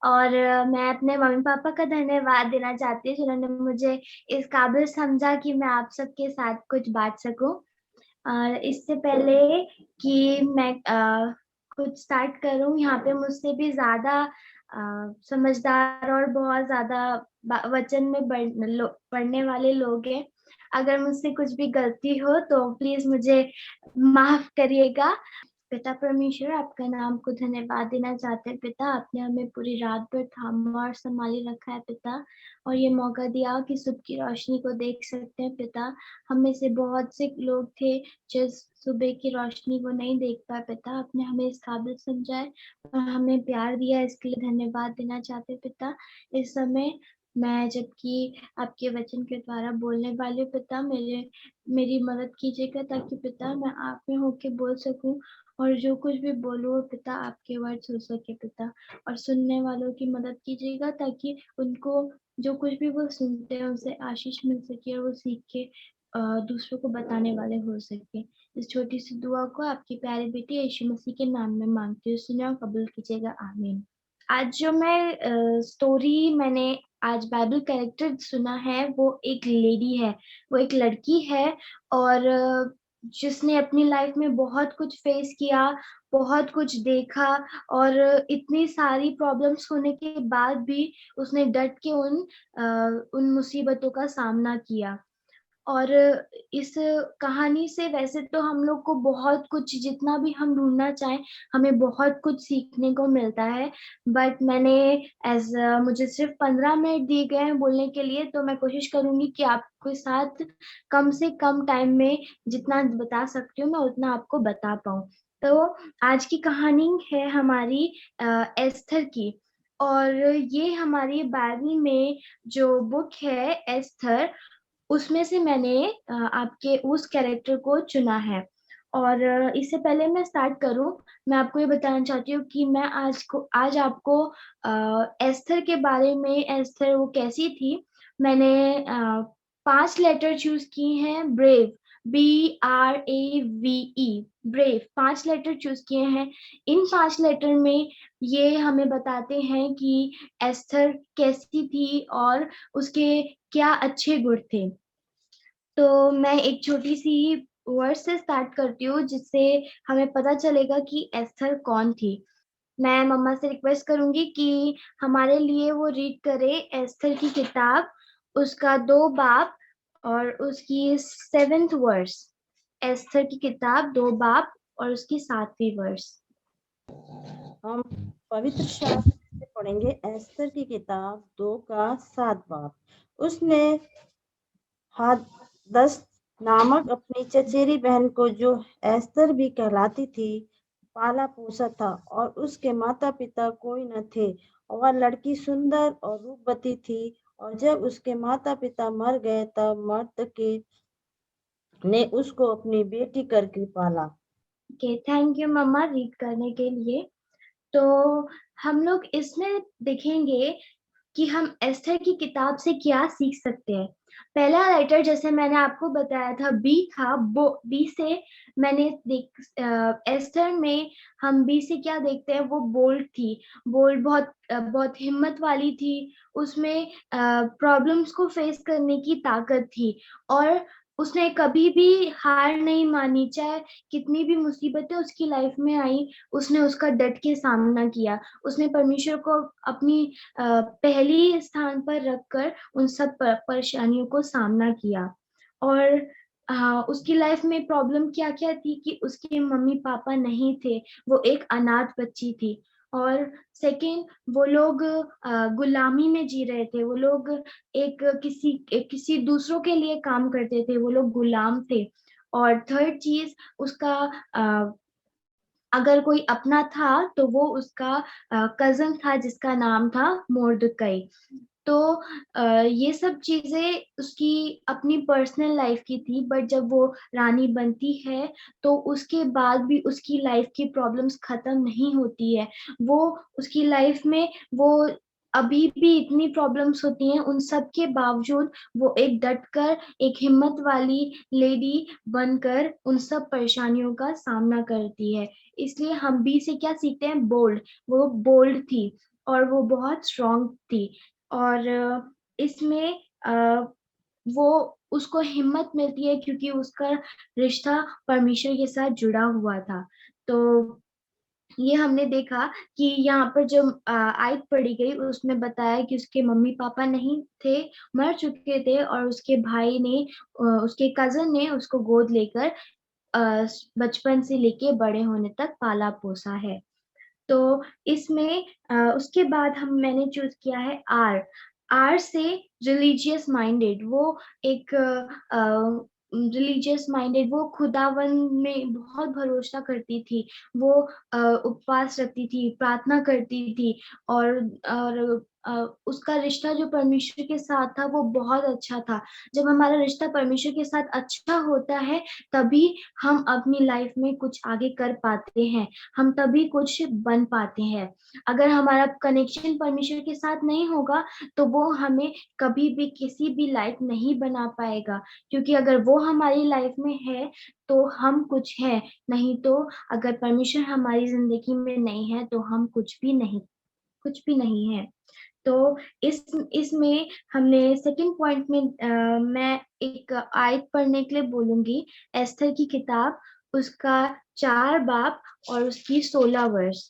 और मैं अपने मम्मी पापा का धन्यवाद देना चाहती हूँ जिन्होंने मुझे इस काबिल समझा कि मैं आप सबके साथ कुछ बांट सकूं। और इससे पहले कि मैं कुछ स्टार्ट करूं, यहाँ पे मुझसे भी ज्यादा समझदार और बहुत ज्यादा वचन में पढ़ने वाले लोग हैं। अगर मुझसे कुछ भी गलती हो तो प्लीज मुझे माफ करिएगा। पिता परमेश्वर, आपका नाम को धन्यवाद देना चाहते हैं पिता। आपने हमें पूरी रात भर थामा और संभाले रखा है पिता, और ये मौका दिया कि सुबह की रोशनी को देख सकते हैं पिता। हम में से बहुत से लोग थे जो सुबह की रोशनी को नहीं देख पाए पिता। आपने हमें इस काबिल समझा है और हमें प्यार दिया, इसके लिए धन्यवाद देना चाहते हैं पिता। इस समय मैं जबकि आपके वचन के द्वारा बोलने वाले पिता, मेरी मदद कीजिएगा ताकि पिता मैं आप में होके बोल सकूं, और जो कुछ भी बोलो पिता आपके वर्ड्स हो सके पिता। और सुनने वालों की मदद कीजिएगा ताकि उनको जो कुछ भी वो सुनते हैं उनसे आशीष मिल सके और वो सीख के दूसरों को बताने वाले हो सके। इस छोटी सी दुआ को आपकी प्यारी बेटी यीशु मसीह के नाम में मांगती हूँ, सुनिए और कबूल कीजिएगा, आमीन। आज जो मैं स्टोरी मैंने आज बाइबल कैरेक्टर सुना है वो एक लेडी है, वो एक लड़की है, और जिसने अपनी लाइफ में बहुत कुछ फेस किया, बहुत कुछ देखा, और इतनी सारी प्रॉब्लम्स होने के बाद भी उसने डट के उन मुसीबतों का सामना किया। और इस कहानी से वैसे तो हम लोग को बहुत कुछ, जितना भी हम ढूंढना चाहें, हमें बहुत कुछ सीखने को मिलता है। बट मैंने मुझे सिर्फ 15 मिनट दिए गए हैं बोलने के लिए, तो मैं कोशिश करूंगी कि आपके साथ कम से कम टाइम में जितना बता सकती हूँ मैं उतना आपको बता पाऊँ। तो आज की कहानी है हमारी एस्थर की। और ये हमारी बाइबल में जो बुक है एस्थर, उसमें से मैंने आपके उस कैरेक्टर को चुना है। और इससे पहले मैं स्टार्ट करूं, मैं आपको ये बताना चाहती हूँ कि मैं आज आपको एस्थर के बारे में, एस्थर वो कैसी थी। मैंने 5 लेटर चूज किए हैं, brave, BRAVE, brave 5 letter choose किए हैं। इन 5 लेटर में ये हमें बताते हैं कि एस्थर कैसी थी और उसके क्या अच्छे गुण थे। तो मैं एक छोटी सी वर्ड से स्टार्ट करती हूँ जिससे हमें पता चलेगा कि एस्थर कौन थी। मैं मम्मा से रिक्वेस्ट करूंगी कि हमारे लिए वो रीड करे एस्थर की किताब, उसका 2 बाब और उसकी 7th वर्स। एस्थर की किताब 2 बाब और उसकी 7वीं वर्स। हम पवित्र शास्त्र से पढ़ेंगे एस्थर की किताब 2 का 7 बाब। उसने हादस नामक अपनी चचेरी बहन को, जो एस्थर भी कहलाती थी, पाला पोसा था, और उसके माता पिता कोई न थे। वह लड़की सुंदर और रूपवती थी, और जब उसके माता पिता मर गए तब मर्दके ने उसको अपनी बेटी करके पाला। ओके, थैंक यू मम्मा रीड करने के लिए। तो हम लोग इसमें देखेंगे कि हम एस्थर की किताब से क्या सीख सकते हैं। पहला राइटर जैसे मैंने आपको बताया था बी था, वो बी से मैंने एस्थर में हम बी से क्या देखते हैं, वो बोल्ड थी। बोल्ड, बहुत हिम्मत वाली थी। उसमें प्रॉब्लम्स को फेस करने की ताकत थी, और उसने कभी भी हार नहीं मानी, चाहे कितनी भी मुसीबतें उसकी लाइफ में आई, उसने उसका डट के सामना किया। उसने परमेश्वर को अपनी पहली स्थान पर रखकर उन सब परेशानियों को सामना किया। और उसकी लाइफ में प्रॉब्लम क्या क्या थी कि उसके मम्मी पापा नहीं थे, वो एक अनाथ बच्ची थी। और सेकेंड, वो लोग गुलामी में जी रहे थे, वो लोग किसी दूसरों के लिए काम करते थे, वो लोग गुलाम थे। और थर्ड चीज, उसका अगर कोई अपना था तो वो उसका कजन था जिसका नाम था मोर्दकई। तो ये सब चीजें उसकी अपनी पर्सनल लाइफ की थी, बट जब वो रानी बनती है तो उसके बाद भी उसकी लाइफ की प्रॉब्लम्स खत्म नहीं होती है। वो उसकी लाइफ में वो अभी भी इतनी प्रॉब्लम्स होती हैं, उन सब के बावजूद वो एक डट कर, एक हिम्मत वाली लेडी बनकर उन सब परेशानियों का सामना करती है। इसलिए हम बी से क्या सीखते हैं, बोल्ड, वो बोल्ड थी। और वो बहुत स्ट्रांग थी। और इसमें वो उसको हिम्मत मिलती है क्योंकि उसका रिश्ता परमेश्वर के साथ जुड़ा हुआ था। तो ये हमने देखा कि यहाँ पर जो आयत पढ़ी गई उसमें बताया कि उसके मम्मी पापा नहीं थे, मर चुके थे, और उसके भाई ने उसके कजन ने उसको गोद लेकर बचपन से लेके बड़े होने तक पाला पोसा है। तो इसमें उसके बाद हम मैंने चूज किया है आर। आर से रिलीजियस माइंडेड। वो एक रिलीजियस माइंडेड, वो खुदावन में बहुत भरोसा करती थी। वो उपवास रखती थी, प्रार्थना करती थी, और उसका रिश्ता जो परमेश्वर के साथ था वो बहुत अच्छा था। जब हमारा रिश्ता परमेश्वर के साथ अच्छा होता है तभी हम अपनी लाइफ में कुछ आगे कर पाते हैं, हम तभी कुछ बन पाते हैं। अगर हमारा कनेक्शन परमेश्वर के साथ नहीं होगा तो वो हमें कभी भी किसी भी लायक नहीं बना पाएगा, क्योंकि अगर वो हमारी लाइफ में है तो हम कुछ है, नहीं तो अगर परमेश्वर हमारी जिंदगी में नहीं है तो हम कुछ भी नहीं है। तो इसमें हमने सेकंड पॉइंट में मैं एक आयत पढ़ने के लिए बोलूंगी, एस्थर की किताब, उसका 4 बाब और उसकी 16 वर्ष।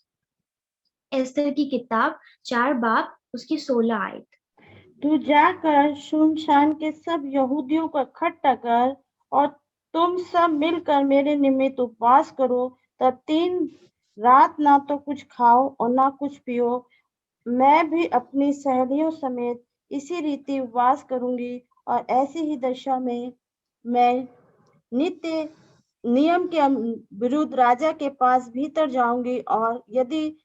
एस्थर की किताब 4 बाब उसकी 16 आयत। तू जाकर सुनसान के सब यहूदियों को इकट्ठा कर और तुम सब मिलकर मेरे निमित्त उपवास करो। तब 3 रात ना तो कुछ खाओ और ना कुछ पियो। मैं भी अपनी सहेलियों समेत इसी रीति उपवास करूंगी और ऐसी ही दशा में मैं नित्य नियम के विरुद्ध राजा के पास भीतर जाऊंगी, और यदि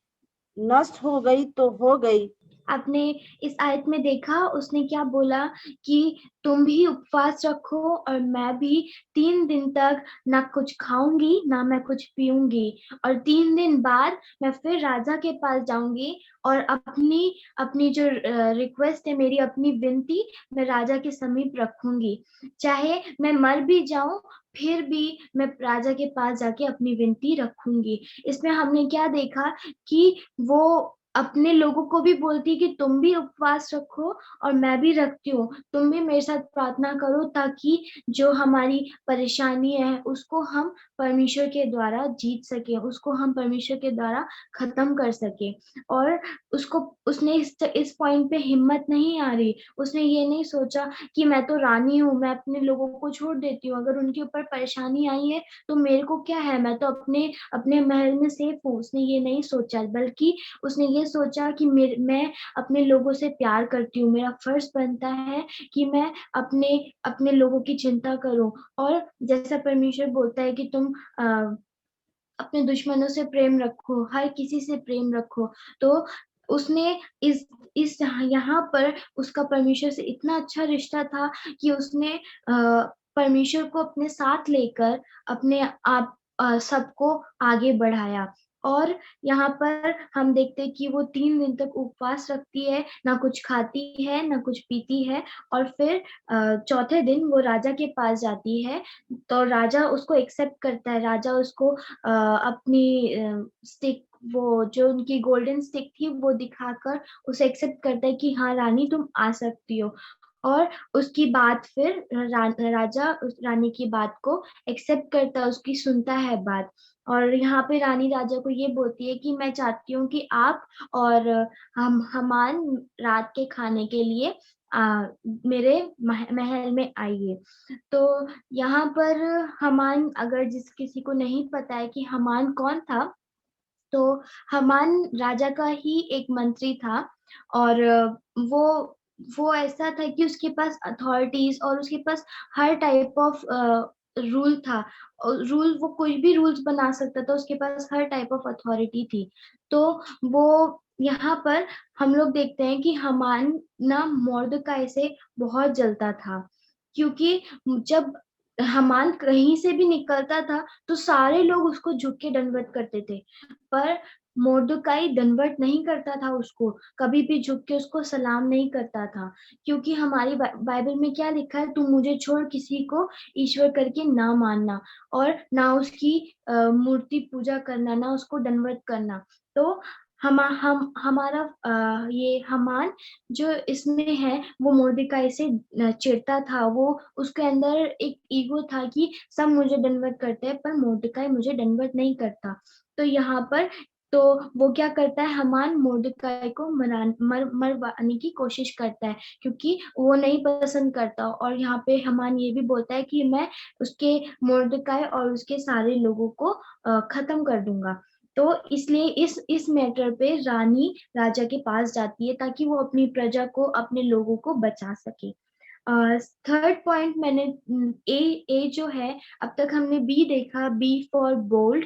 नष्ट हो गई तो हो गई। आपने इस आयत में देखा उसने क्या बोला कि तुम भी उपवास रखो और मैं भी 3 दिन तक ना कुछ खाऊंगी ना मैं कुछ पीऊंगी, और 3 दिन बाद मैं फिर राजा के पास जाऊंगी और अपनी अपनी जो रिक्वेस्ट है, मेरी अपनी विनती मैं राजा के समीप रखूंगी। चाहे मैं मर भी जाऊं फिर भी मैं राजा के पास जाके अपनी विनती रखूंगी। इसमें हमने क्या देखा कि वो अपने लोगों को भी बोलती कि तुम भी उपवास रखो और मैं भी रखती हूँ, तुम भी मेरे साथ प्रार्थना करो ताकि जो हमारी परेशानी है उसको हम परमेश्वर के द्वारा जीत सके, उसको हम परमेश्वर के द्वारा खत्म कर सके। और उसको उसने इस पॉइंट पे हिम्मत नहीं आ रही, उसने ये नहीं सोचा कि मैं तो रानी हूँ, मैं अपने लोगों को छोड़ देती हूँ, अगर उनके ऊपर परेशानी आई है तो मेरे को क्या है, मैं तो अपने अपने महल में सेफ हूँ। उसने ये नहीं सोचा, बल्कि उसने ये सोचा कि मैं अपने लोगों से प्यार करती हूँ, मेरा फर्ज बनता है कि मैं अपने अपने लोगों की चिंता करूं। और जैसा परमेश्वर बोलता है कि तुम अपने दुश्मनों से प्रेम रखो, हर किसी से प्रेम रखो। तो उसने इस यहाँ पर उसका परमेश्वर से इतना अच्छा रिश्ता था कि उसने परमेश्वर को अपने साथ लेकर अपने आप सबको आगे बढ़ाया। और यहाँ पर हम देखते हैं कि वो 3 दिन तक उपवास रखती है, ना कुछ खाती है ना कुछ पीती है, और फिर चौथे दिन वो राजा के पास जाती है। तो राजा उसको एक्सेप्ट करता है, राजा उसको अपनी स्टिक, वो जो उनकी गोल्डन स्टिक थी वो दिखाकर उसे एक्सेप्ट करता है कि हाँ रानी तुम आ सकती हो। और उसकी बात फिर राजा उस रानी की बात को एक्सेप्ट करता है, उसकी सुनता है बात। और यहाँ पे रानी राजा को ये बोलती है कि मैं चाहती हूँ कि आप और हम हमान रात के खाने के लिए मेरे महल में आइए। तो यहाँ पर हमान, अगर जिस किसी को नहीं पता है कि हमान कौन था, तो हमान राजा का ही एक मंत्री था। और वो ऐसा था कि उसके पास अथॉरिटीज और उसके पास हर टाइप ऑफ रूल था। रूल, वो कोई भी रूल्स बना सकता था, उसके पास हर टाइप ऑफ अथॉरिटी थी। तो वो यहाँ पर हम लोग देखते हैं कि हमान ना मोर्दकाई से बहुत जलता था, क्योंकि जब हमान कहीं से भी निकलता था तो सारे लोग उसको झुक के दंडवत करते थे, पर मोर्दकाई दंडवत नहीं करता था उसको, कभी भी झुक के उसको सलाम नहीं करता था। क्योंकि हमारी बाइबल में क्या लिखा है, तू मुझे छोड़ किसी को ईश्वर करके ना मानना और ना उसकी मूर्ति पूजा करना, ना उसको दंडवत करना। तो हमारा ये हामान जो इसमें है वो मोर्देकाई से चिढ़ता था। वो उसके अंदर एक ईगो था कि सब मुझे दंडवत करते हैं पर मोर्देकाई मुझे दंडवत नहीं करता। तो यहाँ पर तो वो क्या करता है, हामान मोर्देकाई को मरवाने की कोशिश करता है क्योंकि वो नहीं पसंद करता। और यहाँ पे हामान ये भी बोलता है कि मैं उसके मोर्देकाई और उसके सारे लोगों को खत्म कर दूंगा। तो इसलिए इस मैटर पे रानी राजा के पास जाती है ताकि वो अपनी प्रजा को, अपने लोगों को बचा सके। थर्ड पॉइंट मैंने ए ए जो है, अब तक हमने बी देखा, B for bold,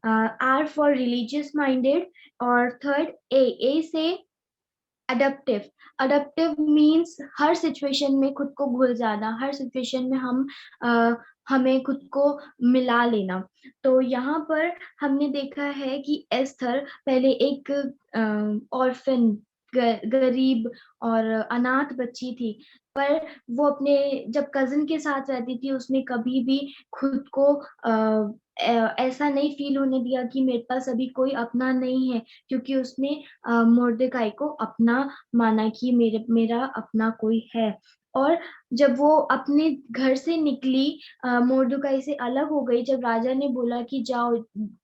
R for religious minded, और थर्ड ए से अडेप्टिव। अडेप्टिव मीन्स हर सिचुएशन में खुद को घुल जाना, हर सिचुएशन में हमें खुद को मिला लेना। तो यहाँ पर हमने देखा है कि एस्थर पहले एक ऑर्फन, गरीब और अनाथ बच्ची थी, पर वो अपने जब कजिन के साथ रहती थी उसने कभी भी खुद को ऐसा नहीं फील होने दिया कि मेरे पास अभी कोई अपना नहीं है, क्योंकि उसने मोर्देकाई को अपना माना कि मेरा अपना कोई है। और जब वो अपने घर से निकली, मोर्देकाई से अलग हो गई, जब राजा ने बोला कि जाओ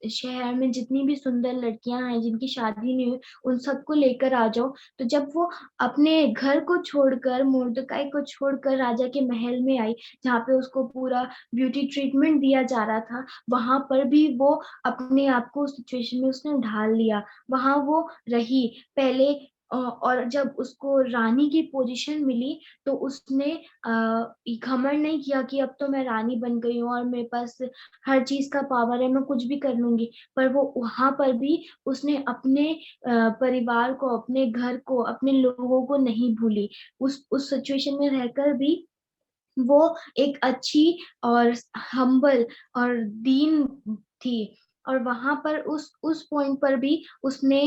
शहर में जितनी भी सुंदर लड़कियां हैं जिनकी शादी नहीं हुई उन सबको लेकर आ जाओ, तो जब वो अपने घर को छोड़कर, मोर्देकाई को छोड़कर राजा के महल में आई जहाँ पे उसको पूरा ब्यूटी ट्रीटमेंट दिया जा रहा था, वहां पर भी वो अपने आप को उस सिचुएशन में उसने ढाल लिया। वहां वो रही पहले, और जब उसको रानी की पोजीशन मिली तो उसने घमंड नहीं किया कि अब तो मैं रानी बन गई हूँ और मेरे पास हर चीज का पावर है, मैं कुछ भी कर लूंगी। पर वो वहां पर भी उसने अपने परिवार को, अपने घर को, अपने लोगों को नहीं भूली। उस सिचुएशन में रहकर भी वो एक अच्छी और हम्बल और दीन थी। और वहां पर उस पॉइंट पर भी उसने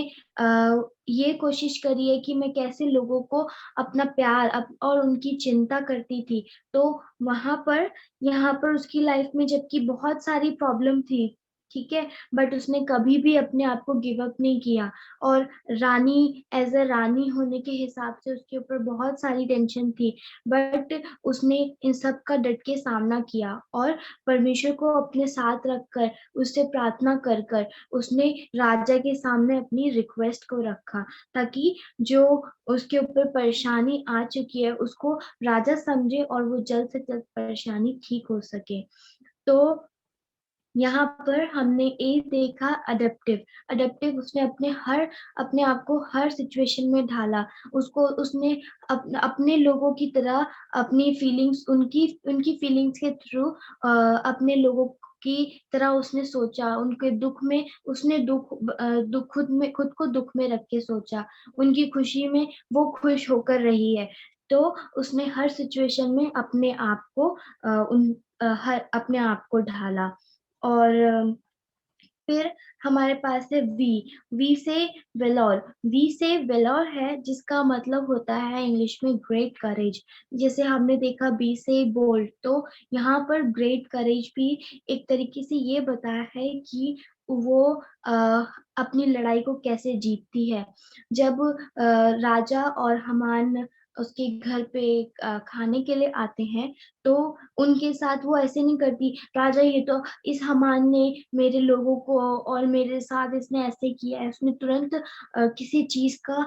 ये कोशिश करी है कि मैं कैसे लोगों को अपना प्यार और उनकी चिंता करती थी। तो वहां पर, यहाँ पर उसकी लाइफ में जबकि बहुत सारी प्रॉब्लम थी, ठीक है, बट उसने कभी भी अपने आप को गिव अप नहीं किया। और रानी, एज अ रानी होने के हिसाब से उसके ऊपर बहुत सारी टेंशन थी, बट उसने इन सब का डट के सामना किया और परमेश्वर को अपने साथ रखकर, उससे प्रार्थना कर कर उसने राजा के सामने अपनी रिक्वेस्ट को रखा, ताकि जो उसके ऊपर परेशानी आ चुकी है उसको राजा समझे और वो जल्द से जल्द परेशानी ठीक हो सके। तो यहाँ पर हमने ए देखा, अडेप्टिव। अडेप्टिव, उसने अपने आप को हर सिचुएशन में ढाला। उसको उसने अपने लोगों की तरह अपनी फीलिंग्स, उनकी उनकी फीलिंग्स के थ्रू अपने लोगों की तरह उसने सोचा। उनके दुख में उसने दुख खुद को दुख में रख के सोचा, उनकी खुशी में वो खुश होकर रही है। तो उसने हर सिचुएशन में अपने आप को हर अपने आप को ढाला। और फिर हमारे पास है वी। वी से वेलोर। वी से वेलोर है जिसका मतलब होता है इंग्लिश में ग्रेट करेज। जैसे हमने देखा बी से बोल्ड, तो यहाँ पर ग्रेट करेज भी एक तरीके से ये बताया है कि वो अपनी लड़ाई को कैसे जीतती है। जब राजा और हामान उसके घर पे खाने के लिए आते हैं, तो उनके साथ वो ऐसे नहीं करती, राजा ये तो, इस हामान ने मेरे लोगों को और मेरे साथ इसने ऐसे किया है। उसने तुरंत किसी चीज का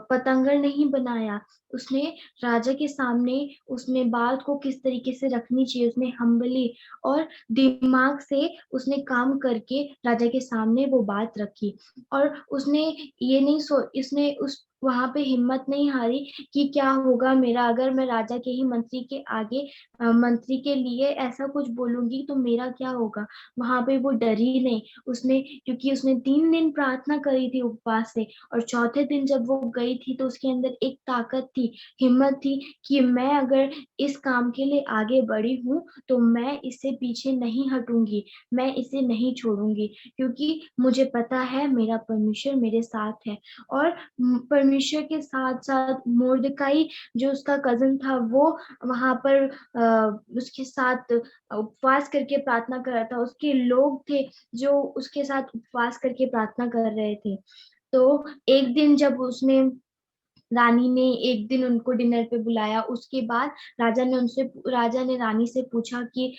पतंगर नहीं बनाया। उसने राजा के सामने उसने बात को किस तरीके से रखनी चाहिए, उसने हम्बली और दिमाग से उसने काम करके राजा के सामने वो बात रखी। और उसने ये नहीं इसने उस वहां पे हिम्मत नहीं हारी कि क्या होगा मेरा अगर मैं राजा के ही मंत्री के आगे मंत्री के लिए ऐसा कुछ बोलूंगी तो मेरा क्या होगा। वहां पे वो डरी नहीं। उसने, क्योंकि उसने 3 दिन प्रार्थना करी थी उपवास से, और चौथे दिन जब वो गई थी तो उसके अंदर एक ताकत थी, हिम्मत थी कि मैं अगर इस काम के लिए आगे बढ़ी हूँ तो मैं इससे पीछे नहीं हटूंगी, मैं इसे नहीं छोड़ूंगी, क्योंकि मुझे पता है मेरा परमेश्वर मेरे साथ है। और परमेश्वर के साथ साथ मोर्देकाई जो उसका कजन था, वो वहां पर उसके साथ उपवास करके प्रार्थना कर रहा था। उसके लोग थे जो उसके साथ उपवास करके प्रार्थना कर रहे थे। तो एक दिन जब उसने रानी ने एक दिन उनको डिनर पे बुलाया, उसके बाद राजा ने रानी से पूछा कि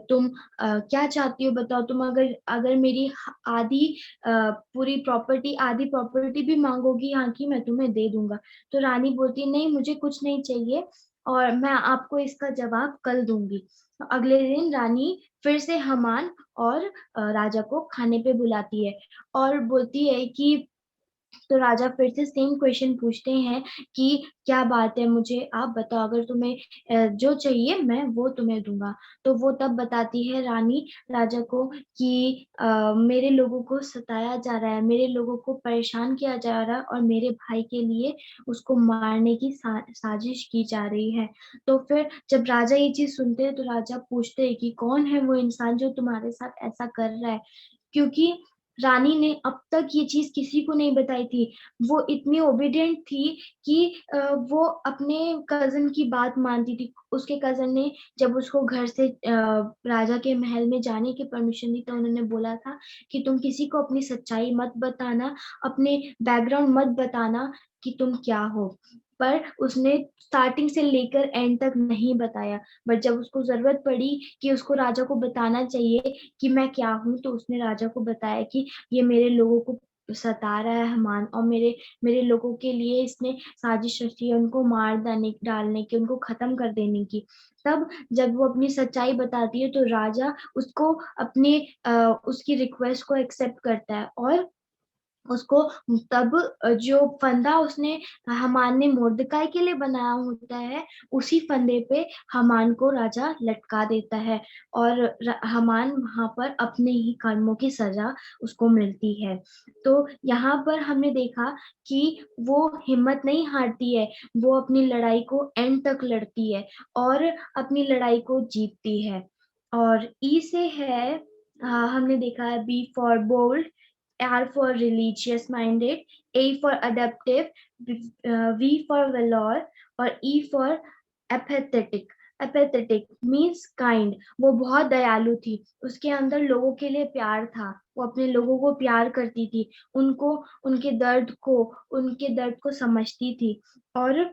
तुम क्या चाहती हो बताओ, तुम अगर अगर मेरी आधी पूरी प्रॉपर्टी आधी प्रॉपर्टी भी मांगोगी यहाँ की, मैं तुम्हें दे दूंगा। तो रानी बोलती नहीं, मुझे कुछ नहीं चाहिए और मैं आपको इसका जवाब कल दूंगी। तो अगले दिन रानी फिर से हमान और राजा को खाने पे बुलाती है और बोलती है कि, तो राजा फिर से सेम क्वेश्चन पूछते हैं कि क्या बात है, मुझे आप बताओ, अगर तुम्हें जो चाहिए मैं वो तुम्हें दूंगा। तो वो तब बताती है रानी राजा को कि मेरे लोगों को सताया जा रहा है, मेरे लोगों को परेशान किया जा रहा है और मेरे भाई के लिए उसको मारने की साजिश की जा रही है। तो फिर जब राजा ये चीज सुनते हैं तो राजा पूछते हैं कि कौन है वो इंसान जो तुम्हारे साथ ऐसा कर रहा है, क्योंकि रानी ने अब तक ये चीज किसी को नहीं बताई थी। वो इतनी ओबीडिएंट थी कि वो अपने कजन की बात मानती थी। उसके कजन ने जब उसको घर से राजा के महल में जाने की परमिशन दी तो उन्होंने बोला था कि तुम किसी को अपनी सच्चाई मत बताना, अपने बैकग्राउंड मत बताना कि तुम क्या हो। पर उसने स्टार्टिंग से लेकर एंड तक नहीं बताया। बट जब उसको जरूरत पड़ी कि उसको राजा को बताना चाहिए कि मैं क्या हूँ, तो उसने राजा को बताया कि ये मेरे लोगों को सता रहा है हमान, और मेरे लोगों के लिए इसने साजिश रची है उनको मार डालने की, उनको खत्म कर देने की। तब जब वो अपनी सच्चाई बताती है तो राजा उसको अपने उसकी रिक्वेस्ट को एक्सेप्ट करता है और उसको तब जो फंदा उसने हमान ने मोर्दकाई के लिए बनाया होता है, उसी फंदे पे हमान को राजा लटका देता है और हमान वहां पर अपने ही कर्मों की सजा उसको मिलती है। तो यहाँ पर हमने देखा कि वो हिम्मत नहीं हारती है, वो अपनी लड़ाई को एंड तक लड़ती है और अपनी लड़ाई को जीतती है। और ई से है, हमने देखा है B for bold, R for religious minded, A for adaptive, V for valor और E for apathetic. Apathetic means kind. वो बहुत दयालु थी, उसके अंदर लोगों के लिए प्यार था, वो अपने लोगों को प्यार करती थी, उनको उनके दर्द को समझती थी। और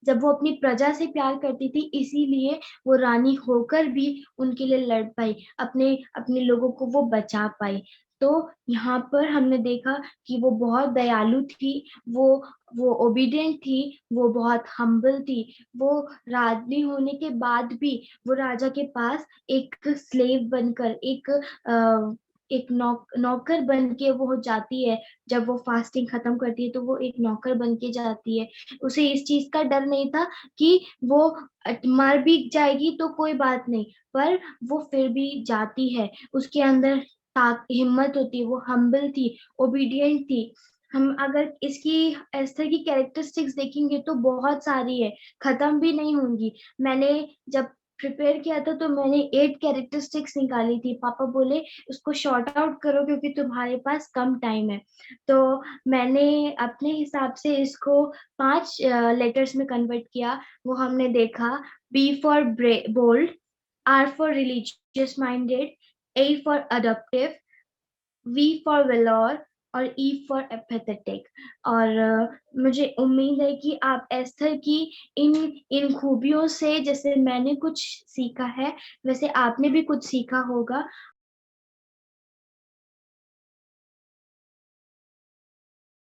जब वो अपनी प्रजा से प्यार करती थी इसीलिए वो रानी होकर भी उनके लिए लड़ पाई, अपने अपने लोगों को वो बचा पाई। तो यहाँ पर हमने देखा कि वो बहुत दयालु थी, वो वो ओबीडिएंट थी, वो बहुत हम्बल थी। वो रानी होने के बाद भी वो राजा के पास एक स्लेव बनकर, एक नौकर बन के वो जाती है। जब वो फास्टिंग खत्म करती है तो वो एक नौकर बन के जाती है। उसे इस चीज का डर नहीं था कि वो मर भी जाएगी तो कोई बात नहीं, पर वो फिर भी जाती है। उसके अंदर हिम्मत होती है, वो हम्बल थी, ओबीडिएंट थी। हम अगर इसकी एस्थर की कैरेक्टरिस्टिक्स देखेंगे तो बहुत सारी है, खत्म भी नहीं होंगी। मैंने जब प्रिपेयर किया था तो मैंने 8 कैरेक्टरिस्टिक्स निकाली थी। पापा बोले उसको शॉर्ट आउट करो क्योंकि तुम्हारे पास कम टाइम है। तो मैंने अपने हिसाब से इसको 5 लेटर्स में कन्वर्ट किया। वो हमने देखा, B for bold, R for religious minded, A for adoptive, V for valour और ई फॉर एपेथेटिक। और मुझे उम्मीद है कि आप एस्थर की इन इन खूबियों से, जैसे मैंने कुछ सीखा है वैसे आपने भी कुछ सीखा होगा।